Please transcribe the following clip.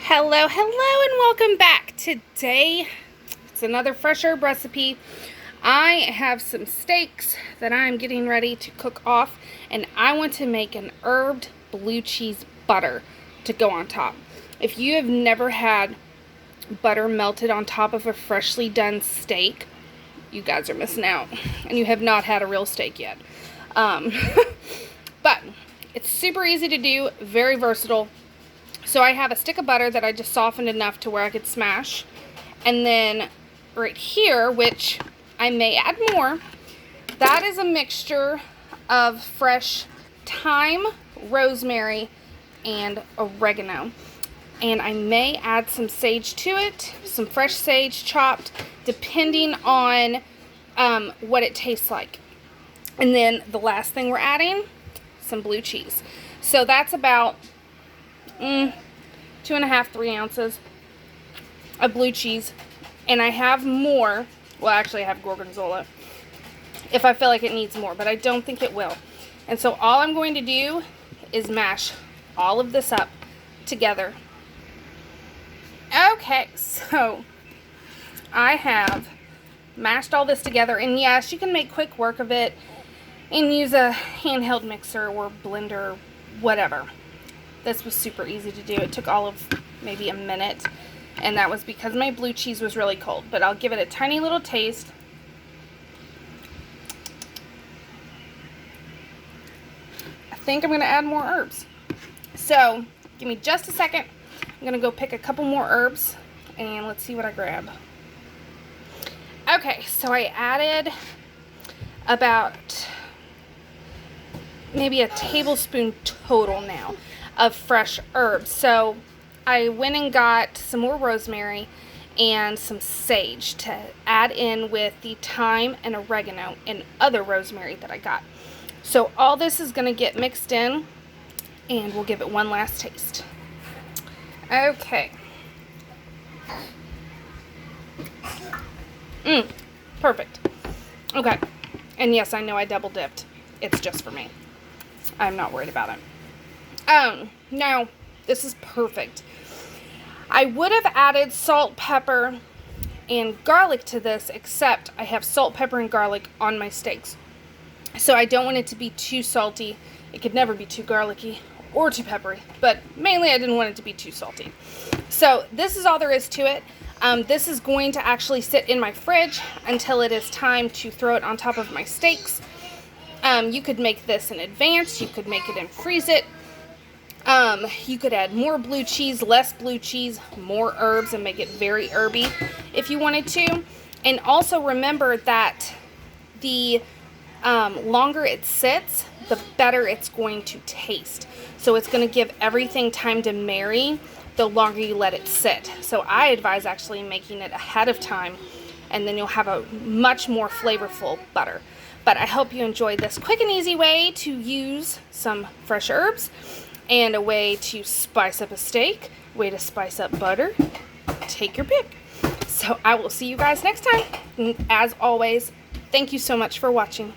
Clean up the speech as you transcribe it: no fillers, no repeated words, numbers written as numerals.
Hello, and welcome back. Today, it's another fresh herb recipe. I have some steaks that I'm getting ready to cook off, and I want to make an herbed blue cheese butter to go on top. If you have never had butter melted on top of a freshly done steak, you guys are missing out, and you have not had a real steak yet. But it's super easy to do, very versatile. So I have a stick of butter that I just softened enough to where I could smash. And then right here, which I may add more, that is a mixture of fresh thyme, rosemary, and oregano. And I may add some sage to it, some fresh sage chopped, depending on what it tastes like. And then the last thing we're adding, some blue cheese. So that's about 2.5, 3 ounces of blue cheese. And I have more. Well, actually I have gorgonzola if I feel like it needs more, but I don't think it will. And so all I'm going to do is mash all of this up together. Okay, so I have mashed all this together, and yes, you can make quick work of it and use a handheld mixer or blender, whatever. This was super easy to do. It took all of maybe a minute, and that was because my blue cheese was really cold. But I'll give it a tiny little taste. I think I'm going to add more herbs. So give me just a second. I'm going to go pick a couple more herbs, and let's see what I grab. Okay, so I added about maybe a tablespoon total now of fresh herbs. So I went and got some more rosemary and some sage to add in with the thyme and oregano and other rosemary that I got. So all this is going to get mixed in, and we'll give it one last taste. Okay. Perfect. Okay. And yes, I know I double dipped. It's just for me. I'm not worried about it. Now, this is perfect. I would have added salt, pepper, and garlic to this, except I have salt, pepper, and garlic on my steaks. So I don't want it to be too salty. It could never be too garlicky or too peppery, but mainly I didn't want it to be too salty. So this is all there is to it. This is going to actually sit in my fridge until it is time to throw it on top of my steaks. You could make this in advance. You could make it and freeze it. You could add more blue cheese, less blue cheese, more herbs, and make it very herby if you wanted to. And also remember that the longer it sits, the better it's going to taste. So it's going to give everything time to marry the longer you let it sit. So I advise actually making it ahead of time, and then you'll have a much more flavorful butter. But I hope you enjoyed this quick and easy way to use some fresh herbs, and a way to spice up a steak, way to spice up butter. Take your pick. So I will see you guys next time. As always, thank you so much for watching.